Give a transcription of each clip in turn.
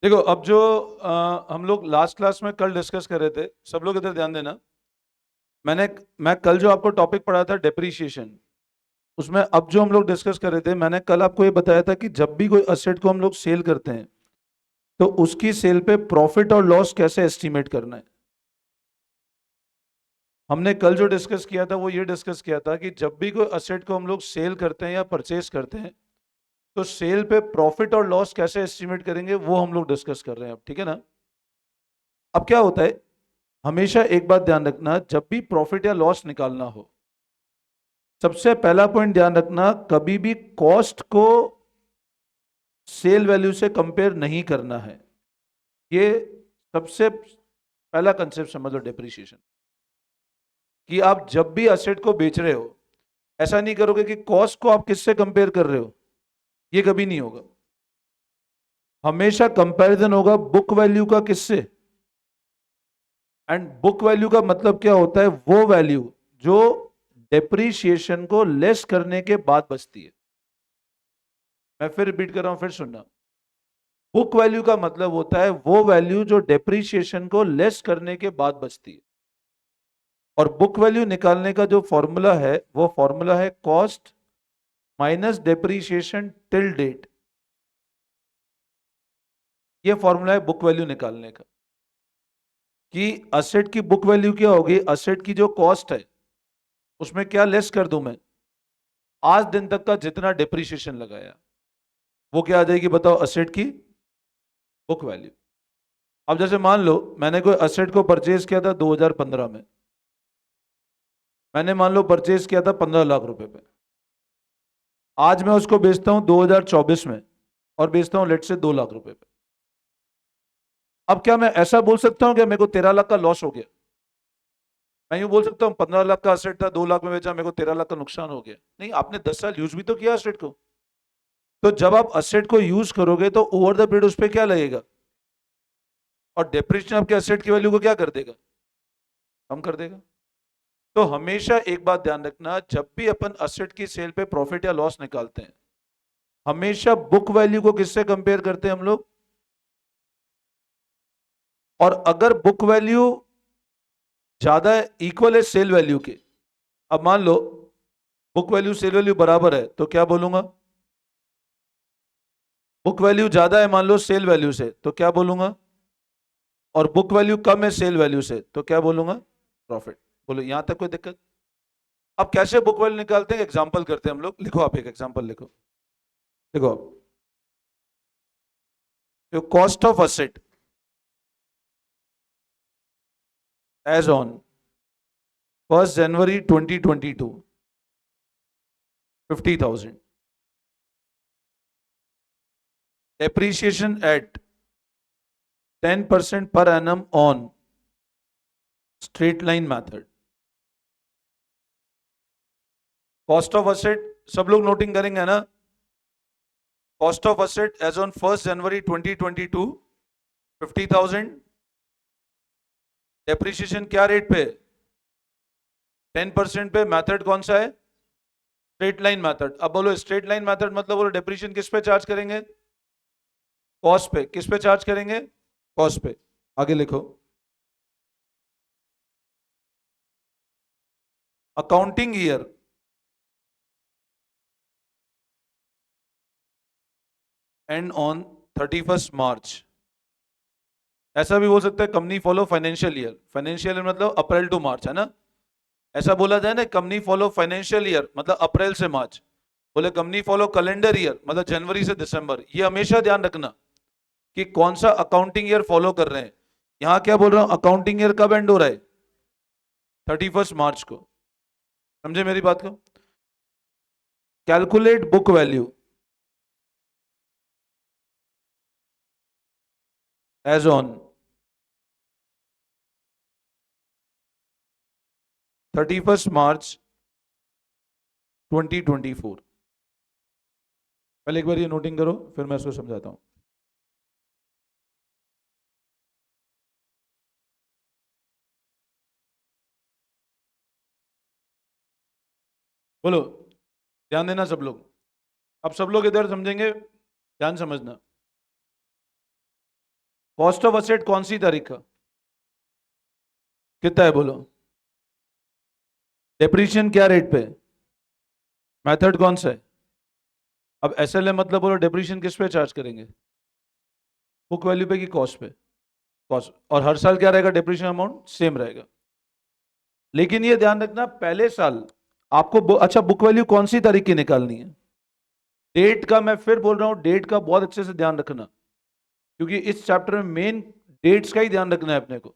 देखो अब जो हम लोग लास्ट क्लास में कल डिस्कस कर रहे थे, सब लोग इधर ध्यान देना। मैंने मैं कल जो आपको टॉपिक पढ़ा था डेप्रीशिएशन, उसमें अब जो हम लोग डिस्कस कर रहे थे, मैंने कल आपको ये बताया था कि जब भी कोई असेट को हम लोग सेल करते हैं तो उसकी सेल पे प्रॉफिट और लॉस कैसे एस्टिमेट करना है। हमने कल जो डिस्कस किया था वो ये डिस्कस किया था कि जब भी कोई असेट को हम लोग सेल करते हैं या परचेज करते हैं तो सेल पे प्रॉफिट और लॉस कैसे एस्टिमेट करेंगे, वो हम लोग डिस्कस कर रहे हैं अब। ठीक है ना। अब क्या होता है, हमेशा एक बात ध्यान रखना, जब भी प्रॉफिट या लॉस निकालना हो, सबसे पहला पॉइंट ध्यान रखना, कभी भी कॉस्ट को सेल वैल्यू से कंपेयर नहीं करना है। ये सबसे पहला कंसेप्ट समझ लो डेप्रिसिएशन, कि आप जब भी असेट को बेच रहे हो, ऐसा नहीं करोगे कि कॉस्ट को आप किससे कंपेयर कर रहे हो। ये कभी नहीं होगा। हमेशा कंपैरिजन होगा बुक वैल्यू का किससे। एंड बुक वैल्यू का मतलब क्या होता है, वो वैल्यू जो डेप्रीशिएशन को लेस करने के बाद बचती है। मैं फिर रिपीट कर रहा हूं, फिर सुनना। बुक वैल्यू का मतलब होता है वो वैल्यू जो डेप्रीशिएशन को लेस करने के बाद बचती है। और बुक वैल्यू निकालने का जो फॉर्मूला है वो फॉर्मूला है cost minus depreciation till date. ये फॉर्मूला है बुक वैल्यू निकालने का, कि असेट की बुक वैल्यू क्या होगी, असेट की जो कॉस्ट है उसमें क्या लेस कर दूं मैं, आज दिन तक का जितना डेप्रीशिएशन लगाया, वो क्या आ जाएगी बताओ, असेट की बुक वैल्यू। अब जैसे मान लो मैंने कोई असेट को परचेज किया था 2015 में, मैंने मान लो परचेज किया था 15 लाख रुपए पे। आज मैं उसको बेचता हूं 2024 में और बेचता हूं लेट से 2 लाख रुपए पे। अब क्या मैं ऐसा बोल सकता हूं कि मेरे को 13 लाख का लॉस हो गया? मैं यूं बोल सकता हूं 15 लाख का असेट था, 2 लाख में बेचा, मेरे को 13 लाख का नुकसान हो गया? नहीं, आपने 10 साल यूज भी तो किया असेट को। तो जब आप असेट को यूज करोगे तो ओवर द पीरियड उस पर क्या लगेगा, और डेप्रिसिएशन आपके एसेट की वैल्यू को क्या कर देगा, कम कर देगा। तो हमेशा एक बात ध्यान रखना, जब भी अपन असेट की सेल पे प्रॉफिट या लॉस निकालते हैं, हमेशा बुक वैल्यू को किससे कंपेयर करते हैं हम लोग। और अगर बुक वैल्यू ज्यादा इक्वल है सेल वैल्यू के, अब मान लो बुक वैल्यू सेल वैल्यू बराबर है तो क्या बोलूंगा, बुक वैल्यू ज्यादा है मान लो सेल वैल्यू से तो क्या बोलूंगा, और बुक वैल्यू कम है सेल वैल्यू से तो क्या बोलूंगा, प्रॉफिट। बोलो यहां तक कोई दिक्कत? अब कैसे बुक वैल्यू निकालते हैं, एग्जांपल करते हैं हम लोग। लिखो, आप एक एग्जांपल लिखो। देखो, cost of asset as on 1 जनवरी 2022, 50,000। Depreciation at 10% per annum on straight line method. Cost of asset सब लोग नोटिंग करेंगे ना। Cost of asset as on 1 जनवरी 2022, 50,000। डेप्रीशिएशन क्या रेट पे, 10% पे। मेथड कौन सा है, स्ट्रेट लाइन मेथड। अब बोलो स्ट्रेट लाइन मेथड मतलब बोलो डेप्रीशिएशन किस पे चार्ज करेंगे, कॉस्ट पे। किस पे चार्ज करेंगे, कॉस्ट पे। आगे लिखो, अकाउंटिंग ईयर एंड ऑन 31 मार्च। ऐसा भी बोल सकते हैं company follow financial year. Financial year मतलब अप्रैल टू मार्च, है ना। ऐसा बोला जाए ना, कंपनी फॉलो फाइनेंशियल ईयर मतलब अप्रैल से मार्च। बोले कंपनी फॉलो कैलेंडर ईयर मतलब जनवरी से दिसंबर। ये हमेशा ध्यान रखना कि कौन सा अकाउंटिंग ईयर फॉलो कर रहे हैं। यहां क्या बोल रहा हूं, अकाउंटिंग ईयर कब एंड हो रहा है, 31 मार्च को। समझे मेरी बात को। Calculate book value as on 31 March 2024। पहले एक बार ये नोटिंग करो, फिर मैं इसको समझाता हूं। बोलो, ध्यान देना सब लोग। अब सब लोग इधर समझेंगे, ध्यान समझना। कॉस्ट ऑफ असेट कौन सी तारीख का कितना है बोलो? डेप्रीशिएशन क्या रेट पे है? मेथड कौन सा है? अब एसएलए मतलब बोलो डेप्रीशिएशन किस पे चार्ज करेंगे? बुक वैल्यू पे कि कॉस्ट पे? कॉस्ट। और हर साल क्या रहेगा डेप्रीशिएशन अमाउंट? सेम रहेगा। लेकिन ये ध्यान रखना पहले साल आपको अच्छा बुक वैल्यू कौन सी तारीख की निकालनी है? डेट का मैं फिर बोल रहा हूं, डेट का बहुत अच्छे से ध्यान रखना, क्योंकि इस चैप्टर में मेन डेट्स का ही ध्यान रखना है अपने को।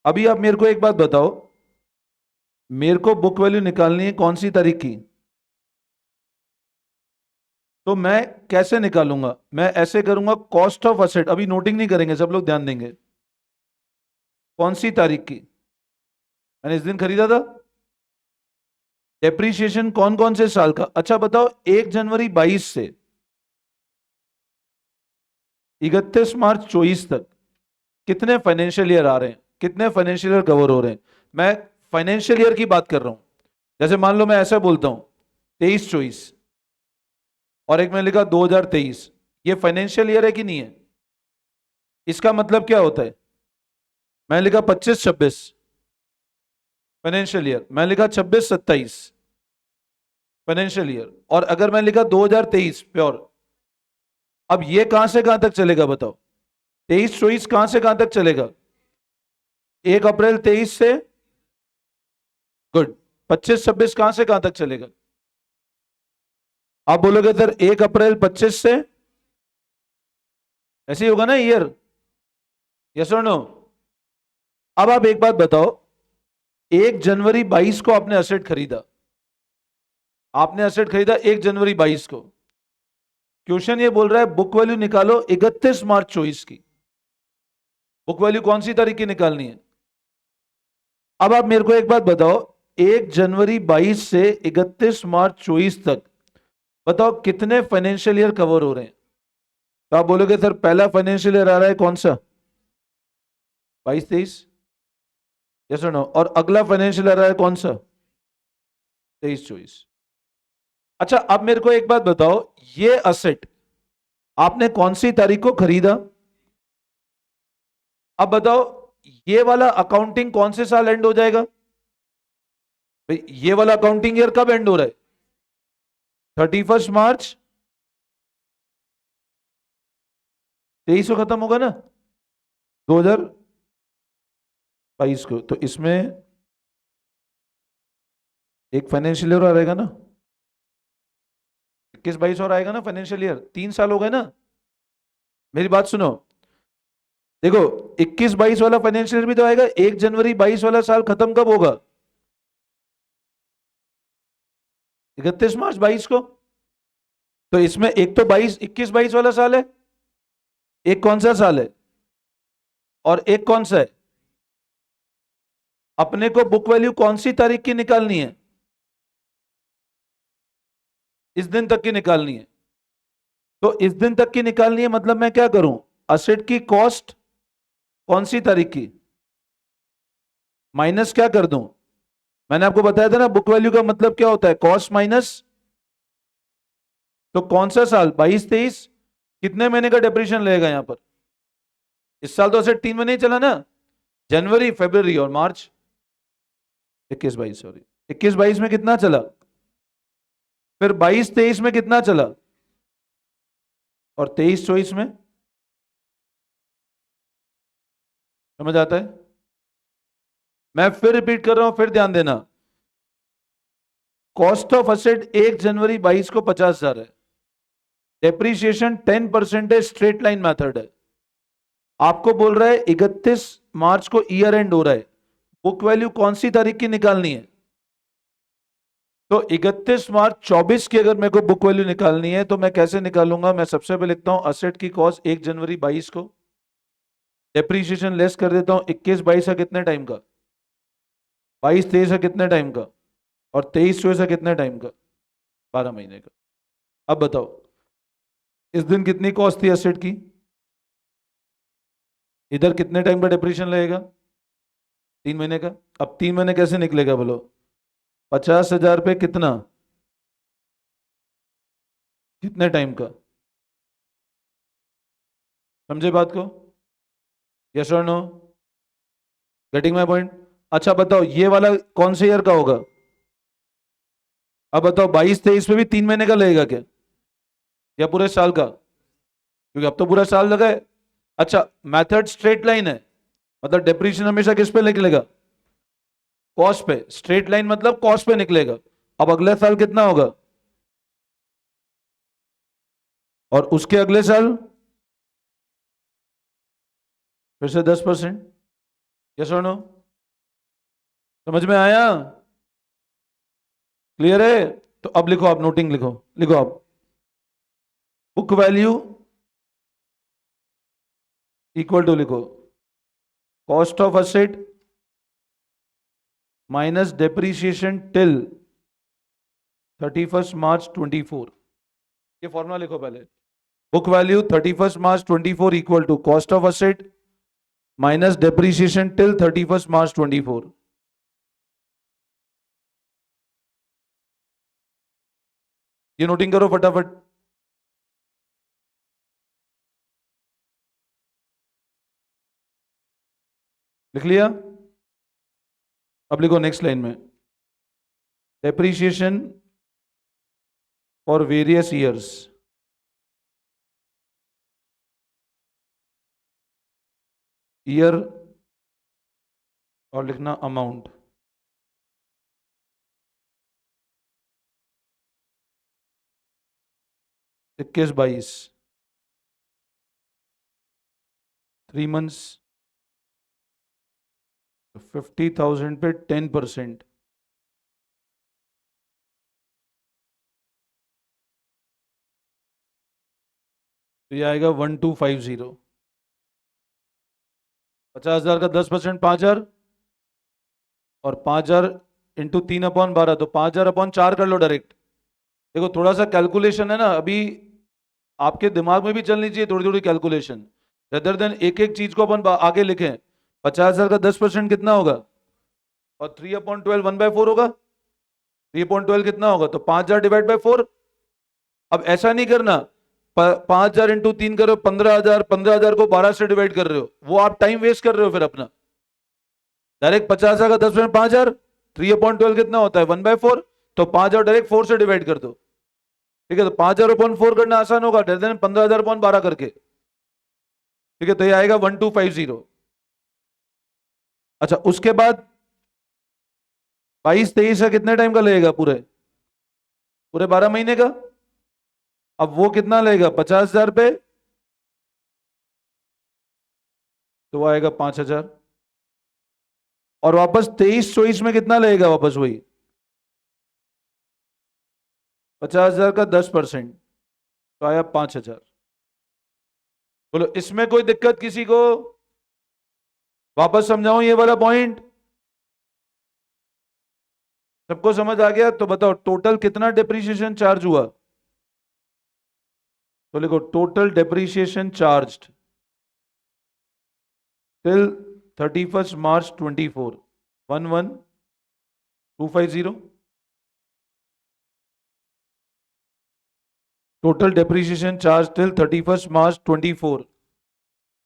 अभी आप मेरे को एक बात बताओ, मेरे को बुक वैल्यू निकालनी है कौन सी तारीख की, तो मैं कैसे निकालूंगा? मैं ऐसे करूंगा, कॉस्ट ऑफ असेट, अभी नोटिंग नहीं करेंगे, सब लोग ध्यान देंगे। कौन सी तारीख की मैंने इस दिन खरीदा था? डेप्रीशिएशन कौन कौन से साल का? अच्छा बताओ, 1 जनवरी 22 से 31 मार्च 24 तक कितने फाइनेंशियल ईयर आ रहे हैं, कितने फाइनेंशियल ईयर कवर हो रहे हैं? मैं फाइनेंशियल ईयर की बात कर रहा हूं। जैसे मान लो मैं ऐसा बोलता हूं 23-24 और एक मैंने लिखा 2023, ये फाइनेंशियल ईयर है कि नहीं है? इसका मतलब क्या होता है? मैं लिखा 25-26 फाइनेंशियल ईयर, मैं लिखा 26-27 फाइनेंशियल ईयर, और अगर मैं लिखा 2023 प्योर, अब ये कहां से कहां तक चलेगा बताओ? 23-24 कहां से कहां तक चलेगा? 1 अप्रैल 23 से, गुड। 25-26 कहां से कहां तक चलेगा? आप बोलोगे सर 1 अप्रैल 25 से, ऐसे ही होगा ना ईयर? यस और नो? अब आप एक बात बताओ, 1 जनवरी 22 को आपने असेट खरीदा, आपने असेट खरीदा 1 जनवरी 22 को। क्वेश्चन ये बोल रहा है बुक वैल्यू निकालो 31 मार्च 24 की। बुक वैल्यू कौन सी तारीख की निकालनी है? अब आप मेरे को एक बात बताओ, 1 जनवरी 22 से 31 मार्च 24 तक बताओ कितने फाइनेंशियल ईयर कवर हो रहे हैं? तो आप बोलोगे सर पहला फाइनेंशियल ईयर आ रहा है कौन सा? 22-23, यस और नो? और अगला फाइनेंशियल ईयर आ रहा है कौन सा? 23-24। अच्छा अब मेरे को एक बात बताओ, ये असेट आपने कौन सी तारीख को खरीदा? अब बताओ, ये वाला अकाउंटिंग कौन से साल एंड हो जाएगा? भाई ये वाला अकाउंटिंग ईयर कब एंड हो रहा है? 31 मार्च 23 को खत्म होगा ना, 2022 को। तो इसमें एक फाइनेंशियल ईयर और आएगा ना, 21-22 और आएगा ना फाइनेंशियल ईयर, 3 साल हो गए ना। मेरी बात सुनो, देखो 21-22 वाला फाइनेंशियल ईयर भी तो आएगा, 1 जनवरी 22 वाला साल खत्म कब होगा? 31 मार्च 22 को। तो इसमें एक तो 21-22 वाला साल है, एक कौन सा साल है, और एक कौन सा है? अपने को बुक वैल्यू कौन सी तारीख की निकालनी है? इस दिन तक की निकालनी है। तो इस दिन तक की निकालनी है मतलब मैं क्या करूं, असेट की कॉस्ट कौन सी तारीख की माइनस क्या कर दूं? मैंने आपको बताया था ना बुक वैल्यू का मतलब क्या होता है, कॉस्ट माइनस। तो कौन सा साल, 22-23, कितने महीने का डिप्रेशन लगेगा यहां पर? इस साल तो असेट 3 महीने ही चला ना, जनवरी, फरवरी और मार्च। 21-22, सॉरी, 21-22 में कितना चला, फिर 22-23 में कितना चला, और 23-24 में। समझ आता है? मैं फिर रिपीट कर रहा हूं, फिर ध्यान देना। कॉस्ट ऑफ असेट 1 जनवरी 22 को 50,000 है, डेप्रीशिएशन 10% है, स्ट्रेट लाइन मेथड है। आपको बोल रहा है 31 मार्च को ईयर एंड हो रहा है, बुक वैल्यू कौन सी तारीख की निकालनी है? तो 31 मार्च 24 की अगर मेरे को बुक वैल्यू निकालनी है तो मैं कैसे निकालूंगा? मैं सबसे पहले लिखता हूं असेट की कॉस्ट 1 जनवरी 22 को, डेप्रीशिएशन लेस कर देता हूं 21-22 का कितने टाइम का, 22-23 का कितने टाइम का, और 23-24 का कितने टाइम का, 12 महीने का। अब बताओ इस दिन कितनी कॉस्ट थी असेट की, इधर कितने टाइम का डिप्रेशन लगेगा, 3 महीने का। अब 3 महीने कैसे निकलेगा बोलो? 50,000 पे कितना, कितने टाइम का? समझे बात को? यस और नो? Getting my point? अच्छा बताओ ये वाला कौन से ईयर का होगा? अब बताओ 22-23 में भी 3 महीने का लगेगा क्या, या पूरे साल का? क्योंकि अब तो पूरा साल लगा है। अच्छा, मेथड स्ट्रेट लाइन है, मतलब डेप्रिसिएशन हमेशा किस पे निकलेगा? कॉस्ट पे। स्ट्रेट लाइन मतलब कॉस्ट पे निकलेगा। अब अगले साल कितना होगा, और उसके अगले साल फिर से 10%। यस और नो? समझ में आया? क्लियर है? तो अब लिखो, आप नोटिंग लिखो, लिखो आप, बुक वैल्यू इक्वल टू, लिखो, cost of asset minus depreciation till 31 March 24। ये फॉर्मूला लिखो पहले। Book value 31 March 24 equal to cost of asset minus depreciation till 31 March 24। ये नोटिंग करो फटाफट। लिख लिया? अब लिखो नेक्स्ट लाइन में, depreciation for various years, year, और लिखना अमाउंट। 21-22, 3 मंथ्स, 50,000 पे 10%, तो ये आएगा 1250। 50,000 का 10% 5,000, और 5,000 इंटू 3/12, तो 5,000/4 कर लो डायरेक्ट। देखो थोड़ा सा कैलकुलेशन है ना अभी, आपके दिमाग में भी चलनी चाहिए थोड़ी थोड़ी कैलकुलेशन, रेदर देन एक एक चीज को अपन आगे लिखें। 50,000 का 10% कितना होगा, और 3/12 1/4 होगा। 3/12 कितना होगा, तो 5,000 डिवाइड बाई 4। अब ऐसा नहीं करना 5,000 इंटू 3 करो 15,000, 15,000 को 12 से डिवाइड कर रहे हो, वो आप टाइम वेस्ट कर रहे हो फिर अपना। डायरेक्ट 50,000 का 10% 5,000, 3/12 कितना होता है 1/4, तो 5,000 डायरेक्ट 4 से डिवाइड कर दो। ठीक है, तो 5,000/4 करना आसान होगा, 15,000/12 करके। ठीक है, तो ये आएगा 1250। अच्छा, उसके बाद 22-23 का कितने टाइम का लगेगा, पूरे पूरे 12 महीने का। अब वो कितना लगेगा 50,000 पे, तो वो आएगा 5,000। और वापस 23-24 में कितना लगेगा, वापस वही 50,000 का 10%, तो आया 5,000। बोलो इसमें कोई दिक्कत किसी को? वापस समझाऊं ये वाला पॉइंट? सबको समझ आ गया? तो बताओ टोटल कितना डेप्रीशिएशन चार्ज हुआ, तो लिखो total depreciation charge till 31 March 24, 11,250। Total depreciation charge till 31 March 24,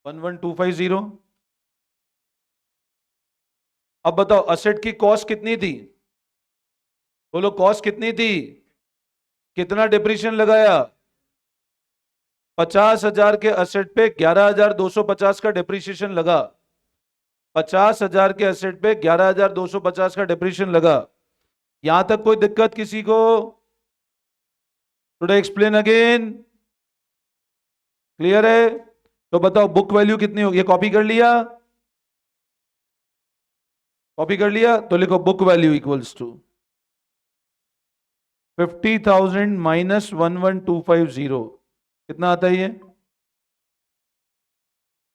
11,250। अब बताओ असेट की कॉस्ट कितनी थी, बोलो कॉस्ट कितनी थी, कितना डिप्रीशिएशन लगाया? 50,000 के असेट पे 11,250 का डिप्रीशिएशन लगा। 50,000 के असेट पे 11,250 का डिप्रीशिएशन लगा। यहां तक कोई दिक्कत किसी को? Today explain again. क्लियर है? तो बताओ बुक वैल्यू कितनी होगी, कॉपी कर लिया? कॉपी कर लिया, तो लिखो book value equals to 50,000 minus 11,250। कितना आता है ये?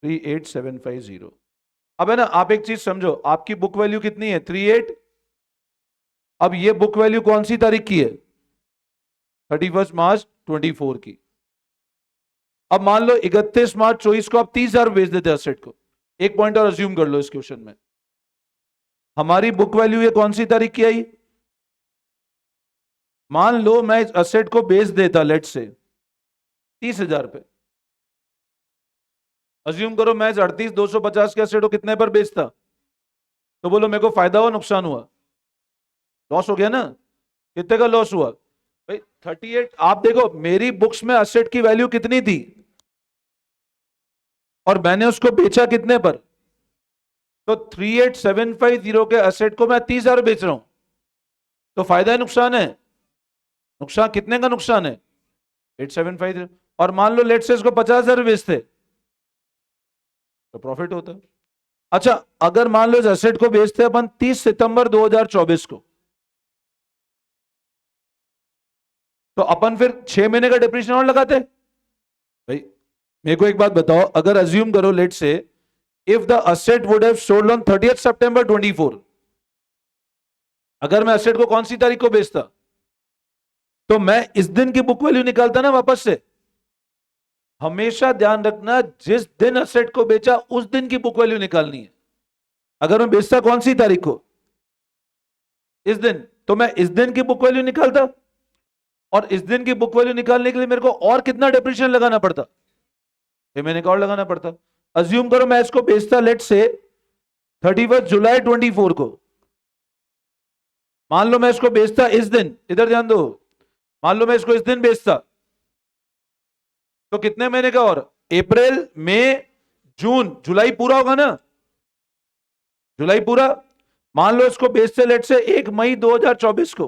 38,750। अब है ना, आप एक चीज समझो, आपकी बुक वैल्यू कितनी है 38। अब ये बुक वैल्यू कौन सी तारीख की है, 31 मार्च 24 की। अब मान लो 31 मार्च 24 को आप 30,000 बेच देते असेट को। एक पॉइंट और अज्यूम कर लो इस क्वेश्चन में, हमारी बुक वैल्यू ये कौन सी तारीख की आई? मान लो मैं इस असेट को बेच देता लेट से 30,000 पे, अज्यूम करो मैं 38,250 के एसेट को कितने पर बेचता, तो बोलो मेरे को फायदा हुआ नुकसान हुआ, लॉस हो गया ना। कितने का लॉस हुआ भाई? 38। आप देखो मेरी बुक्स में एसेट की वैल्यू कितनी थी और मैंने उसको बेचा कितने पर, तो 38,750 के एसेट को मैं 30,000 बेच रहा हूं, तो फायदा है नुकसान है? नुकसान कितने का नुकसान है? 8,750। और मान लो लेट से इसको 50,000 बेचते तो प्रॉफिट होता। अच्छा अगर मान लो इस एसेट को बेचते अपन 30 सितंबर 2024 को, तो अपन फिर 6 महीने का डिप्रीशिएशन और लगाते भाई। मेरे को एक बात बताओ, अगर अज्यूम करो लेट से if the asset would have sold on 30th सितंबर 24, अगर मैं असेट को कौन सी तारीख को बेचता, तो मैं इस दिन की बुक वैल्यू निकालता ना वापस से। हमेशा ध्यान रखना जिस दिन असेट को बेचा उस दिन की बुक वैल्यू निकालनी है। अगर मैं बेचता कौन सी तारीख को, इस दिन, तो मैं इस दिन की बुक वैल्यू निकालता, और इस दिन की बुक वैल्यू निकालने के लिए मेरे को और कितना डिप्रीशिएशन लगाना पड़ता, 6 महीने का और लगाना पड़ता। अज्यूम करो मैं इसको बेचता लेट से 31 जुलाई 24 को, मान लो मैं इसको बेचता इस दिन, इधर ध्यान दो, मान लो मैं इसको इस दिन बेचता, तो कितने महीने का और, अप्रैल मई जून जुलाई पूरा होगा ना, जुलाई पूरा। मान लो इसको बेचते लेट से 1 मई 2024 को,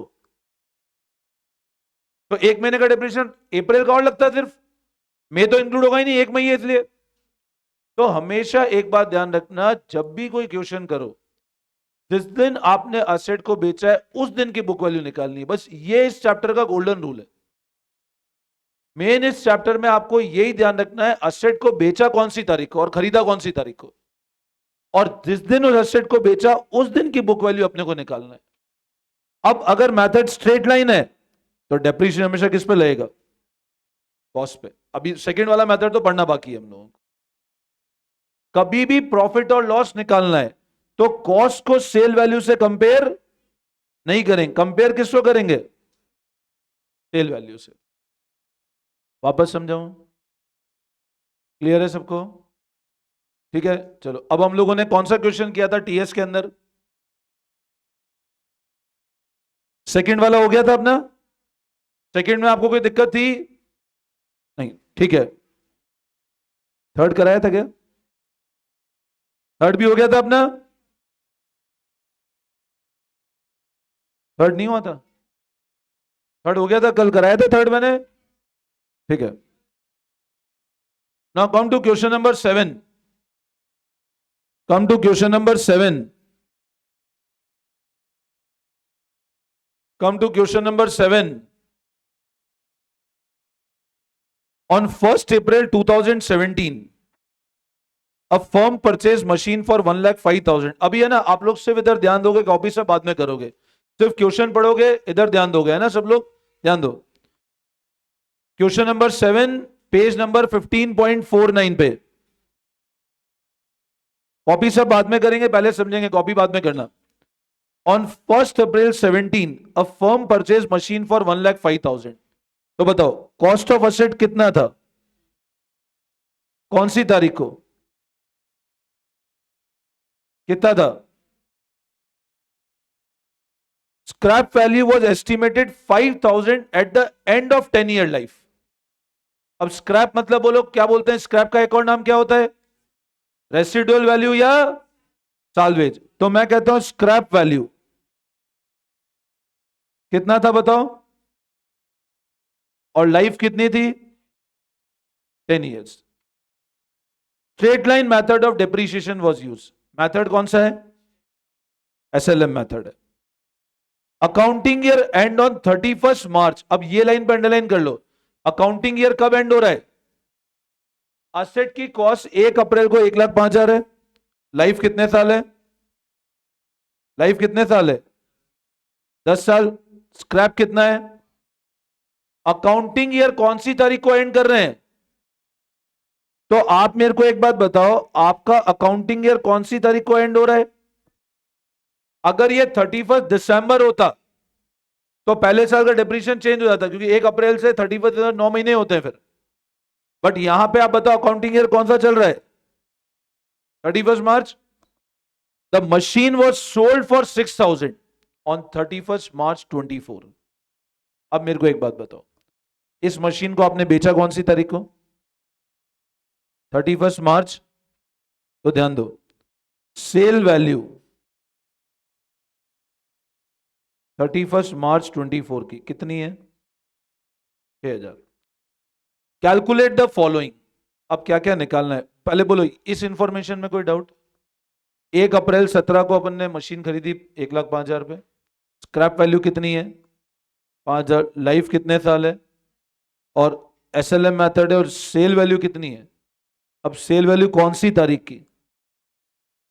तो 1 महीने का डिप्रीशिएशन अप्रैल का और लगता है सिर्फ, मई तो इंक्लूड होगा ही नहीं, 1 मई है इसलिए। तो हमेशा एक बात ध्यान रखना, जब भी कोई क्वेश्चन करो, जिस दिन आपने असेट को बेचा है उस दिन की बुक वैल्यू निकालनी है, बस ये इस चैप्टर का गोल्डन रूल है। मेन इस चैप्टर में आपको यही ध्यान रखना है, असेट को बेचा कौन सी तारीख को और खरीदा कौन सी तारीख को, और जिस दिन उस एसेट को बेचा उस दिन की बुक वैल्यू अपने को निकालना है। अब अगर मेथड स्ट्रेट लाइन है तो डेप्रीशिएशन हमेशा किस पे लगेगा, कॉस्ट पे। अभी सेकंड वाला मेथड तो पढ़ना बाकी है हम लोगों को। कभी भी प्रॉफिट और लॉस निकालना है तो कॉस्ट को सेल वैल्यू से कंपेयर नहीं करेंगे, कंपेयर किसको करेंगे, सेल वैल्यू से। वापस समझाऊं, क्लियर है सबको? ठीक है चलो, अब हम लोगों ने कौन सा क्वेश्चन किया था टीएस के अंदर, सेकंड वाला हो गया था अपना। सेकंड में आपको कोई दिक्कत थी नहीं? ठीक है, थर्ड कराया था क्या? थर्ड भी हो गया था अपना, थर्ड नहीं हुआ था? थर्ड हो गया था, कल कराया था थर्ड मैंने। ठीक है, now come to question number 7। Come to question number 7। Come to question number 7। On 1st April 2017, a firm purchased machine for 1,05,000। अभी है ना, आप लोग सिर्फ इधर ध्यान दोगे, कॉपी से बाद में करोगे, सिर्फ क्वेश्चन पढ़ोगे, इधर ध्यान दोगे, है ना सब लोग? ध्यान दो। क्वेश्चन नंबर 7 पेज नंबर 15.49 पे, कॉपी सब बाद में करेंगे, पहले समझेंगे, कॉपी बाद में करना। On 1st April 17, a firm purchased machine for 1,05,000। तो बताओ कॉस्ट ऑफ असेट कितना था, कौन सी तारीख को, कितना था? Scrap value was estimated 5,000 at the end of 10 year life. अब स्क्रैप मतलब बोलो क्या बोलते हैं, स्क्रैप का एक और नाम क्या होता है, रेसिडुअल वैल्यू या साल्वेज। तो मैं कहता हूं स्क्रैप वैल्यू कितना था बताओ, और लाइफ कितनी थी, 10 years. Straight line method of depreciation was use. Method कौन सा है, एसएलएम मेथड है। Accounting year and on 31st मार्च। अब ये लाइन पर अंडरलाइन कर लो, अकाउंटिंग ईयर कब एंड हो रहा है, असेट की कॉस्ट 1 अप्रैल को 1,05,000 है, लाइफ कितने साल है, लाइफ कितने साल है, 10 साल। स्क्रैप कितना है, अकाउंटिंग ईयर कौन सी तारीख को एंड कर रहे हैं, तो आप मेरे को एक बात बताओ, आपका अकाउंटिंग ईयर कौन सी तारीख को एंड हो रहा है? अगर ये 31 दिसंबर होता तो पहले साल का डिप्रीशिएशन चेंज हो जाता, क्योंकि 1 अप्रैल से 31 9 महीने होते हैं फिर। बट यहां पे आप बताओ अकाउंटिंग ईयर कौन सा चल रहा है, 31st March, the machine was sold for 6,000 on 31st March 24. अब मेरे को एक बात बताओ, इस मशीन को आपने बेचा कौन सी तारीख को? 31st March। तो ध्यान दो, सेल वैल्यू 31st March 24 की कितनी है? 6,000। Calculate the following. अब क्या क्या निकालना है पहले बोलो, इस इंफॉर्मेशन में कोई डाउट? 1 अप्रैल 17 को अपन ने मशीन खरीदी 1,05,000 रुपए। स्क्रैप वैल्यू कितनी है? 5,000। लाइफ कितने साल है? और SLM मेथड है, और सेल वैल्यू कितनी है? अब सेल वैल्यू कौन सी तारीख की?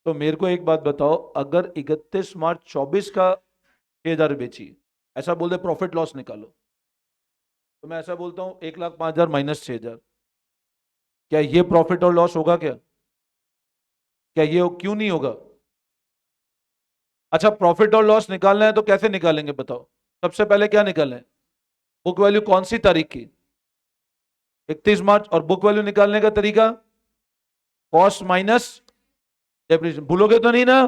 तो मेरे को एक बात बताओ, अगर 31 मार्च 24 का 6,000 बेची, ऐसा बोल दे प्रॉफिट लॉस निकालो, तो मैं ऐसा बोलता हूं 1,05,000 माइनस 6,000, क्या ये प्रॉफिट और लॉस होगा क्या? क्या ये क्यों नहीं होगा? अच्छा, प्रॉफिट और लॉस निकालना है तो कैसे निकालेंगे बताओ? सबसे पहले क्या निकालें? बुक वैल्यू कौन सी तारीख की? 31 मार्च। और बुक वैल्यू निकालने का तरीका कॉस्ट माइनस डेप्रिसिएशन। भूलोगे तो नहीं ना?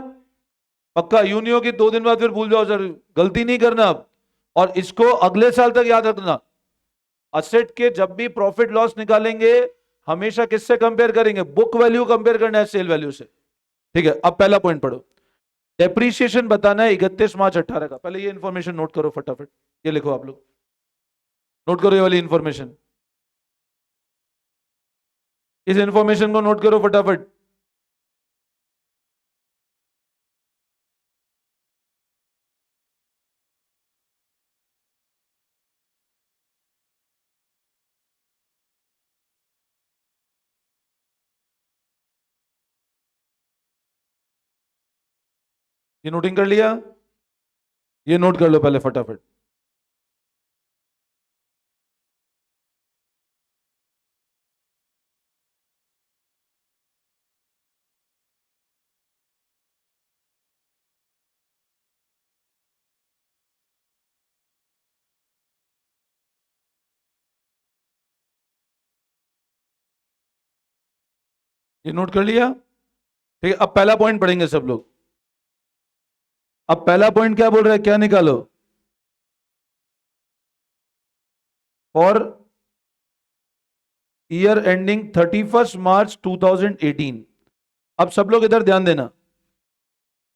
पक्का यूं नहीं हो कि 2 दिन बाद फिर भूल जाओ, सर गलती नहीं करना अब, और इसको अगले साल तक याद रखना। असेट के जब भी प्रॉफिट लॉस निकालेंगे, हमेशा किससे कंपेयर करेंगे? बुक वैल्यू कंपेयर करना है सेल वैल्यू से। ठीक है, अब पहला पॉइंट पढ़ो। डेप्रीशिएशन बताना है 31 मार्च 18 का। पहले ये इंफॉर्मेशन नोट करो फटाफट, ये लिखो आप लोग, नोट करो ये वाली इंफॉर्मेशन, इस इंफॉर्मेशन को नोट करो फटाफट। ये नोटिंग कर लिया? ये नोट कर लो पहले फटाफट। ये नोट कर लिया? ठीक है, अब पहला पॉइंट पढ़ेंगे सब लोग। अब पहला पॉइंट क्या बोल रहा है, क्या निकालो? और ईयर एंडिंग 31 मार्च 2018। अब सब लोग इधर ध्यान देना,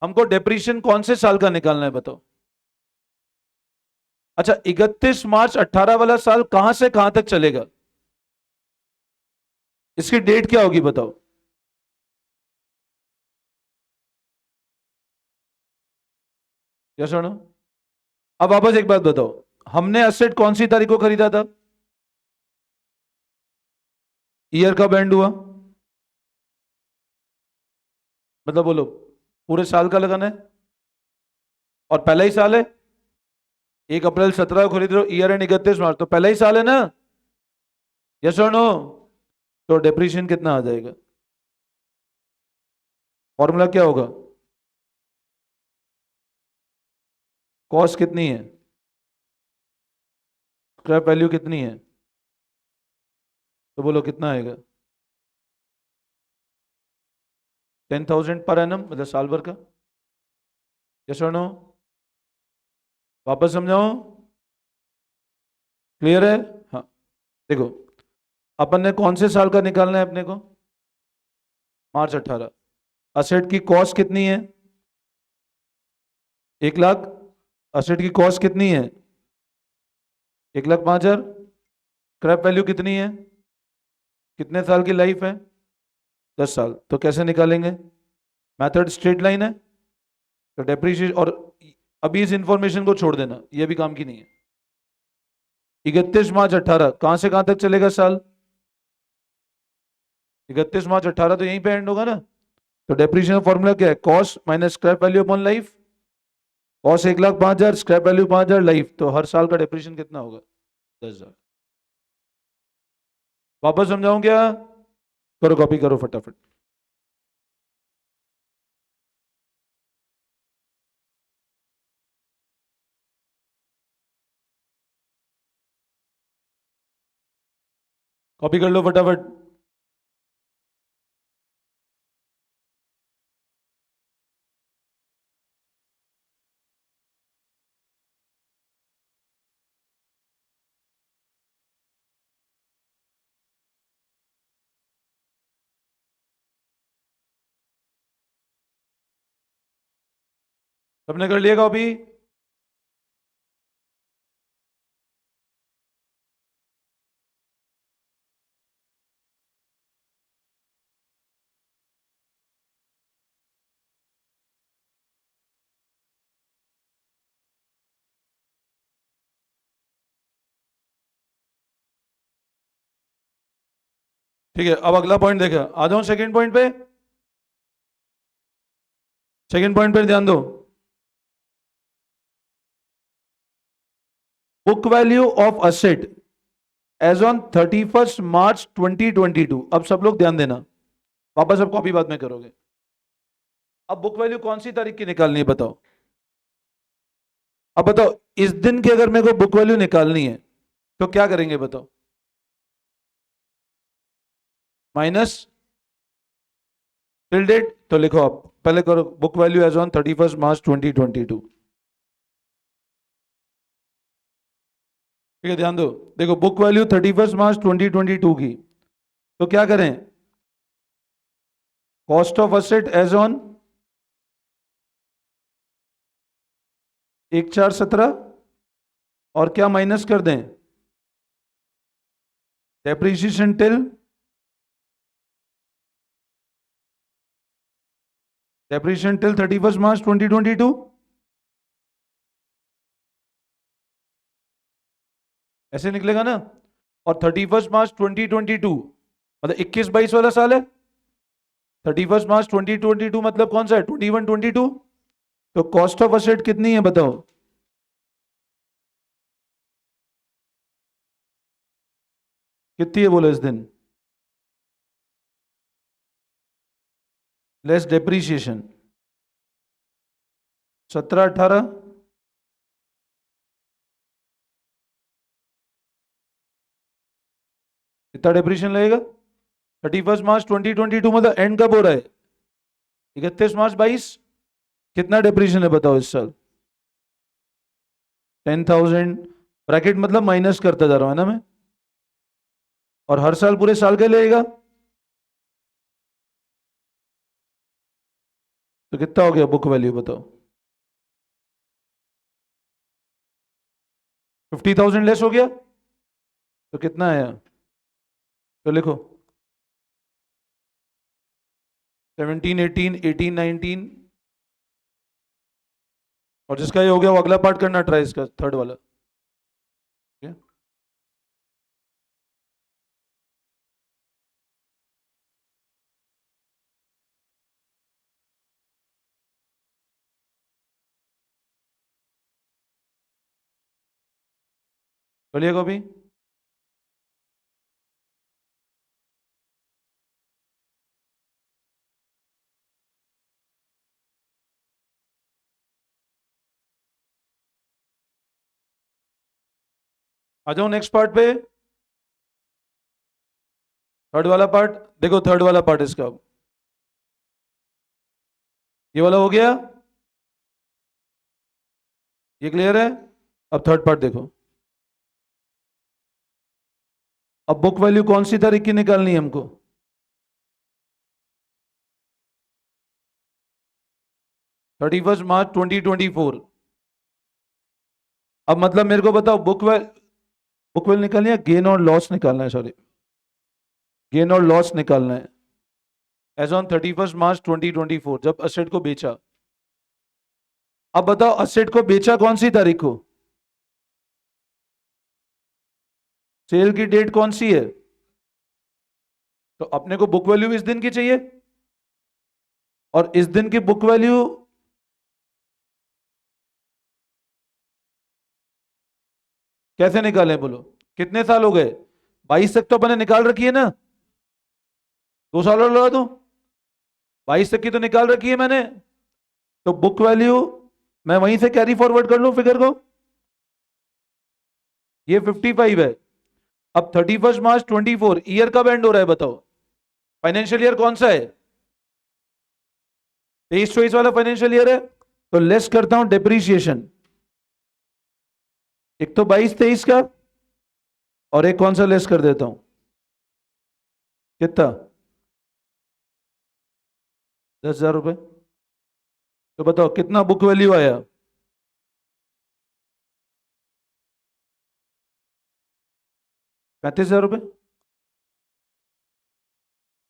हमको डेप्रीशिएशन कौन से साल का निकालना है बताओ? अच्छा, 31 मार्च 18 वाला साल कहां से कहां तक चलेगा? इसकी डेट क्या होगी बताओ? यस और नो? अब वापस एक बात बताओ, हमने एसेट कौन सी तारीख को खरीदा था? ईयर कब एंड हुआ? मतलब बोलो, पूरे साल का लगाना है, और पहला ही साल है। 1 अप्रैल 17 को खरीद रहे हो, ईयर एंड 31 मार्च, तो पहला ही साल है ना? यस और नो? तो डेप्रीशिएशन कितना आ जाएगा? फॉर्मूला क्या होगा? कॉस्ट कितनी है? स्क्रैप वैल्यू कितनी है? तो बोलो कितना आएगा? 10,000 पर एनम, मतलब साल भर का। यस और नो? वापस समझाओ? क्लियर है? हाँ। देखो, अपन ने कौन से साल का निकालना है अपने को? मार्च 18। असेट की कॉस्ट कितनी है? 1,00,000। असेट की कॉस्ट कितनी है? 1,05,000। स्क्रैप वैल्यू कितनी है? कितने साल की लाइफ है? 10 साल। तो कैसे निकालेंगे? मेथड स्ट्रेट लाइन है, तो डेप्रीशिएशन। और अभी इस इंफॉर्मेशन को छोड़ देना, ये भी काम की नहीं है। 31 मार्च 18 कहां से कहां तक चलेगा साल? 31 मार्च 18 तो यहीं पे एंड होगा ना? तो डेप्रीशिएशन फॉर्मूला क्या है? Cost minus scrap value upon life. Cost 1,05,000, scrap value 5,000, life, तो हर साल का डेप्रीशिएशन कितना होगा? 10,000। वापस समझाऊं क्या? करो, कॉपी करो फटाफट। कॉपी कर लो फटाफट। सबने कर लिया कॉपी? ठीक है, अब अगला पॉइंट देखा, आ जाऊं सेकंड पॉइंट पे। सेकंड पॉइंट पे ध्यान दो। Book value of asset as on 31 March 2022। अब सब लोग ध्यान देना, वापस अब कॉपी बाद में करोगे। अब बुक वैल्यू कौन सी तारीख की निकालनी है बताओ? अब बताओ, इस दिन की अगर मेरे को बुक वैल्यू निकालनी है तो क्या करेंगे बताओ? माइनस टिल डेट, तो लिखो आप पहले करो book value as on 31 March 2022। ठीक है, ध्यान दो। देखो बुक वैल्यू 31 मार्च 2022 की, तो क्या करें? Cost of asset as on 1/4/17, और क्या माइनस कर दें? Depreciation till depreciation till 31 March 2022। ऐसे निकलेगा ना। और 31 मार्च 2022 मतलब 21-22 वाला साल है। 31 मार्च 2022 मतलब कौन सा है? 21-22। तो कॉस्ट ऑफ असेट कितनी है बताओ? कितनी है बोलो इस दिन? Less depreciation 17-18। कितना डेप्रीशिएशन लगेगा? 31 मार्च 2022 मतलब एंड कब हो रहा है? 31 मार्च 2022। कितना डेप्रीशिएशन है बताओ इस साल? 10,000। ब्रैकेट मतलब माइनस करता जा रहा हूं है ना मैं। और हर साल पूरे साल का लगेगा, तो कितना हो गया बुक वैल्यू बताओ? 50,000 लेस हो गया, तो कितना आया? तो लिखो 17, 18, 18, 19। और जिसका ये हो गया वो अगला पार्ट करना ट्राई, इसका थर्ड वाला। ठीक है? चलिए कॉपी। आ जाओ नेक्स्ट पार्ट पे। थर्ड वाला पार्ट देखो, थर्ड वाला पार्ट इसका ये वाला हो गया। ये क्लियर है? अब थर्ड पार्ट देखो। अब बुक वैल्यू कौन सी तारीख की निकालनी है हमको? 31 मार्च 2024। अब मतलब मेरे को बताओ बुक वैल्यू निकालनी है, गेन और लॉस निकालना है, सॉरी, गेन और लॉस निकालना है एज ऑन 31 मार्च 2024 जब असेट को बेचा। अब बताओ असेट को बेचा कौन सी तारीख को? सेल की डेट कौन सी है? तो अपने को बुक वैल्यू इस दिन की चाहिए, और इस दिन की बुक वैल्यू कैसे निकालें बोलो? कितने साल हो गए? 22 तक तो अपने निकाल रखी है ना। 2 साल और लगा दूं? 22 तक की तो निकाल रखी है मैंने। तो बुक वैल्यू मैं वहीं से कैरी फॉरवर्ड कर लूं फिगर को। ये 55 है। अब 31 मार्च 2024 ईयर कब एंड हो रहा है बताओ? फाइनेंशियल ईयर कौन सा है? 23-24 वाला फाइनेंशियल ईयर है। तो लेस करता हूं डेप्रीशिएशन, एक तो 22-23 का, और एक कौन सा लेस कर देता हूं? कितना? 10,000 रुपए। तो बताओ कितना बुक वैल्यू आया? 35,000 रुपये।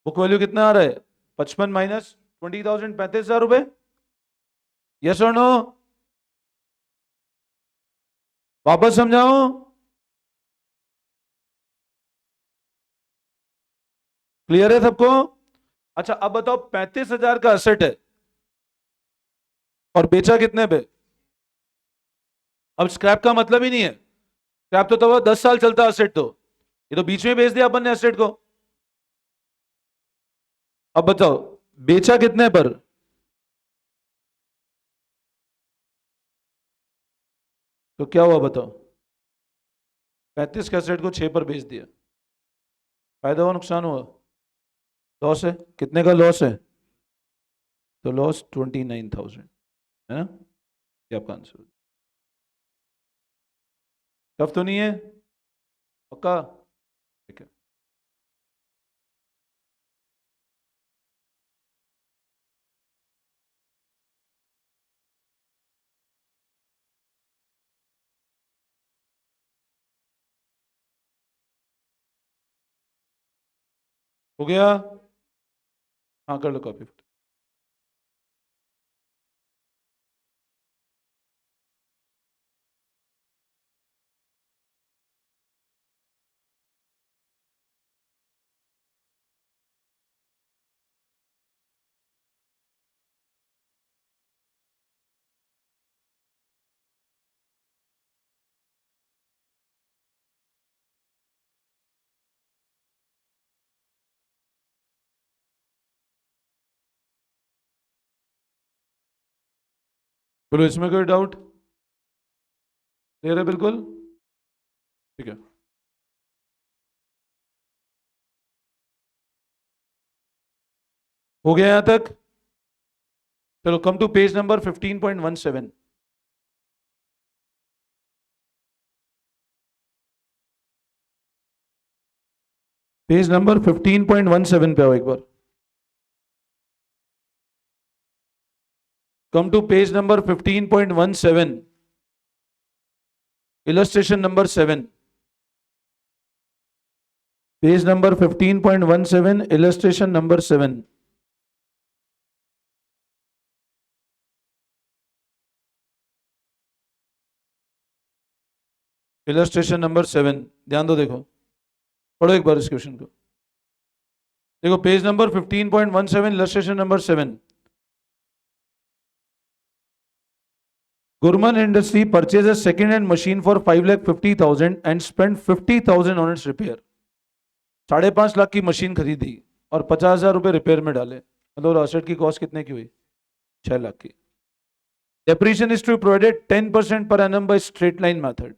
बुक वैल्यू कितना आ रहा है? 55 माइनस 20,000, 35,000 रुपये। यस और नो? वापस समझाओ। क्लियर है सबको? अच्छा अब बताओ 35,000 का असेट है और बेचा कितने पे? अब स्क्रैप का मतलब ही नहीं है। स्क्रैप तो 10 साल चलता असेट, तो ये तो बीच में बेच दिया अपन ने असेट को। अब बताओ बेचा कितने पर? तो क्या हुआ बताओ? 35 के असेट को 6 पर बेच दिया। फायदा हुआ नुकसान हुआ? लॉस है। कितने का लॉस है? तो लॉस 29,000 है ना? ये आपका आंसर। टफ तो नहीं है? पक्का? ठीक है। हो गया? हाँ कर लो कॉपी। बोलो इसमें कोई डाउट? क्लियर है बिल्कुल? ठीक है। हो गया यहां तक? चलो come to page number 15.17। Page number 15.17 पे आओ एक बार। Come to page number 15.17, illustration number 7। Page number 15.17, illustration number 7। Illustration number 7 ध्यान दो, देखो पढ़ो एक बार इस क्वेश्चन को। देखो page number 15.17, illustration number 7। Gurman Industry purchased a second-hand machine for 5,50,000 and spent 50,000 on its repair. 5.5 lakh की मशीन खरीदी और 50,000 रुपए रिपेयर में डाले, मतलब असेट की कॉस्ट कितने की हुई? 6 लाख की। Depreciation is to be provided 10% per annum by straight line method.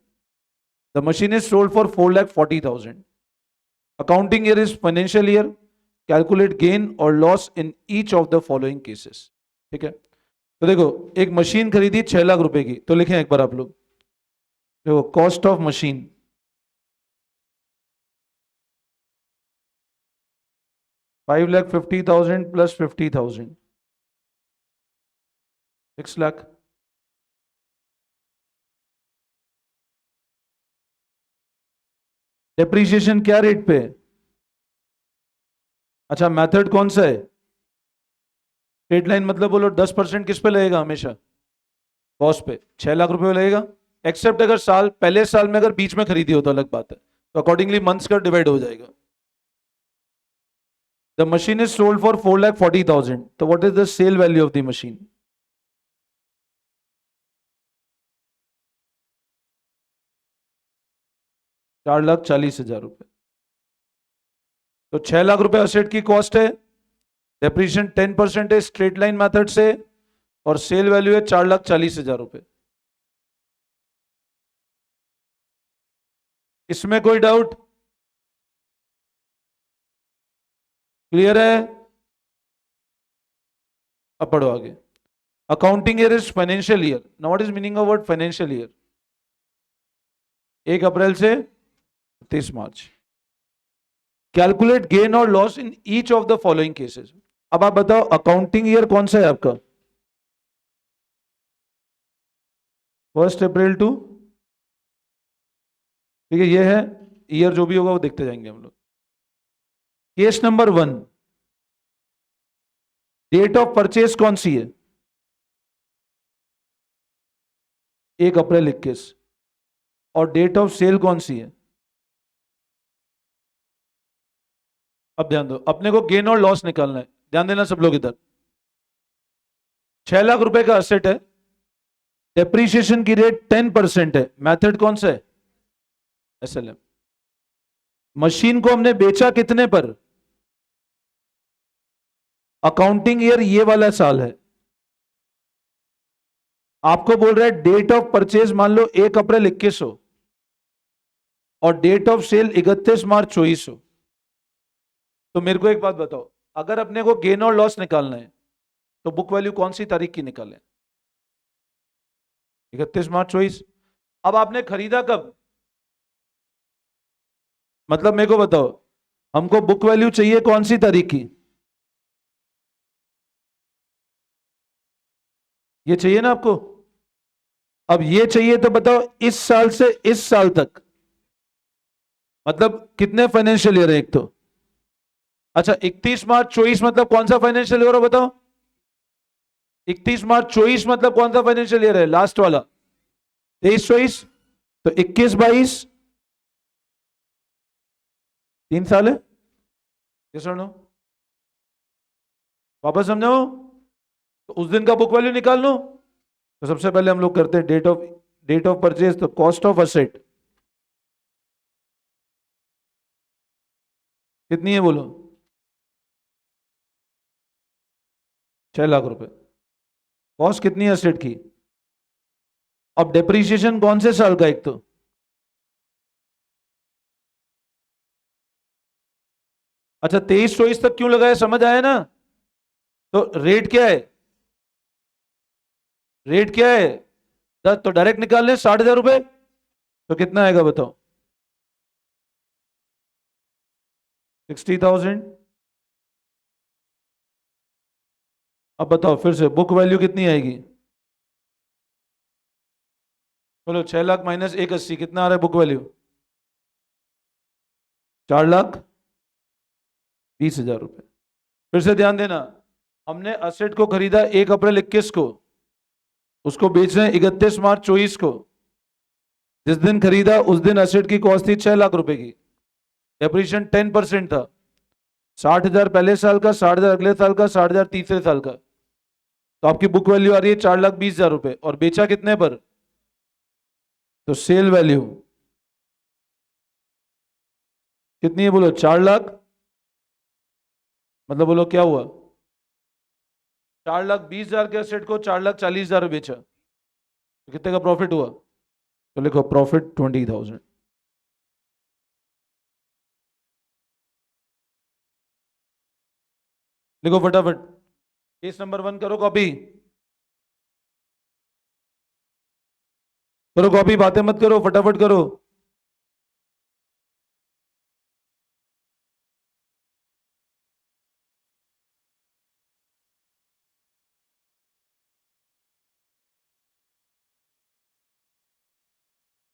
The machine is sold for 4,40,000. Accounting year is financial year. Calculate gain or loss in each of the following cases. ठीक है? तो देखो एक machine खरीदी 6 लाख रुपए की, तो लिखें एक बार आप लोग। देखो cost of machine 5,50,000 plus 50,000, 6 lakh. Depreciation क्या रेट पे? अच्छा मेथड कौन सा है? स्ट्रेट लाइन मतलब बोलो 10% किस पे लगेगा हमेशा? कॉस्ट पे। 6 लाख रुपए लगेगा, एक्सेप्ट अगर साल पहले साल में अगर बीच में खरीदी हो तो अलग बात है, तो अकॉर्डिंगली मंथ्स का डिवाइड हो जाएगा। The machine is sold for 4,40,000, तो what is the sale value of the machine? 4,40,000 रुपए। तो 6 लाख रुपए असेट की कॉस्ट है, डेप्रीशिएशन 10% है स्ट्रेट लाइन मेथड से, और सेल वैल्यू है 4,40,000 रुपए। इसमें कोई डाउट? क्लियर है? अब पढ़ो आगे। Accounting year is financial year. Now what is meaning of word financial year? 1 अप्रैल से 30 मार्च। कैलकुलेट गेन और loss in each of the following cases. अब आप बताओ अकाउंटिंग ईयर कौन सा है आपका? 1 अप्रैल टू, ठीक है, ये है ईयर, जो भी होगा वो देखते जाएंगे हम लोग। Case number 1, date of purchase कौन सी है? 1 अप्रैल 21। और डेट ऑफ सेल कौन सी है? अब ध्यान दो, अपने को गेन और लॉस निकालना है, ध्यान देना सब लोग इधर। 6 लाख रुपए का असेट है, डेप्रीशिएशन की रेट 10% है, मेथड कौन सा है? SLM। मशीन को हमने बेचा कितने पर? अकाउंटिंग ईयर ये वाला साल है। आपको बोल रहा है डेट ऑफ परचेज मान लो 1 अप्रैल 21 हो, और डेट ऑफ सेल 31 मार्च 24 हो। तो मेरे को एक बात बताओ, अगर अपने को गेन और लॉस निकालना है तो बुक वैल्यू कौन सी तारीख की निकालें? 31 मार्च 24। अब आपने खरीदा कब? मतलब मेरे को बताओ, हमको बुक वैल्यू चाहिए कौन सी तारीख की? ये चाहिए ना आपको? अब ये चाहिए तो बताओ, इस साल से इस साल तक मतलब कितने फाइनेंशियल ईयर है एक तो? अच्छा, 31 मार्च 24 मतलब कौन सा फाइनेंशियल ईयर है बताओ? 31 मार्च 24 मतलब कौन सा फाइनेंशियल ईयर है, लास्ट वाला? 23-24। तो 21-22 3 साल है। ये सुनो, वापस समझाओ। तो उस दिन का बुक वैल्यू निकाल लो। तो सबसे पहले हम लोग करते हैं डेट ऑफ परचेज, तो कॉस्ट ऑफ असेट कितनी है बोलो? 6 लाख रुपए। कॉस्ट कितनी है असेट की? अब डेप्रीशिएशन कौन से साल का एक तो? अच्छा, 23-24 तक क्यों लगाया, समझ आया ना? तो रेट क्या है? रेट क्या है? तो डायरेक्ट निकाल लें 60,000 रुपए। तो कितना आएगा बताओ? 60,000। अब बताओ फिर से, बुक वैल्यू कितनी आएगी? बोलो, 6 लाख माइनस 180 कितना आ रहा है बुक वैल्यू? 4,20,000 रुपए। फिर से ध्यान देना, हमने असेट को खरीदा 1 अप्रैल 21 को, उसको बेच रहे हैं 31 मार्च 24 को। जिस दिन खरीदा उस दिन असेट की कॉस्ट थी 6 लाख रुपए की, डेप्रीशिएशन 10% था। 60,000 पहले साल का, 60,000 अगले साल का, 60,000 तीसरे साल का। तो आपकी बुक वैल्यू आ रही है 4,20,000 रुपए, और बेचा कितने पर? तो सेल वैल्यू कितनी है बोलो? 4 लाख। मतलब बोलो क्या हुआ? 4,20,000 के असेट को 4,40,000 बेचा, तो कितने का प्रॉफिट हुआ? तो लिखो प्रॉफिट 20,000। लिखो फटाफट। केस नंबर 1 करो कॉपी। करो कॉपी, बातें मत करो, फटाफट करो।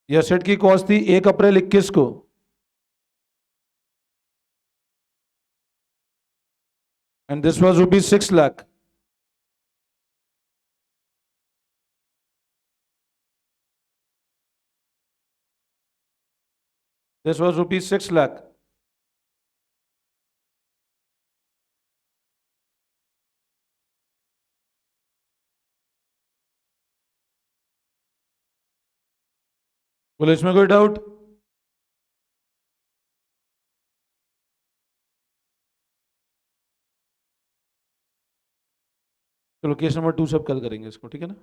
यह सेट की कॉस्ट थी 1 अप्रैल 21 को, and this was ₹6 lakh. This was ₹6 lakh. बोलो, इसमें कोई डाउट? चलो केस नंबर 2 सब कल करेंगे इसको, ठीक है ना?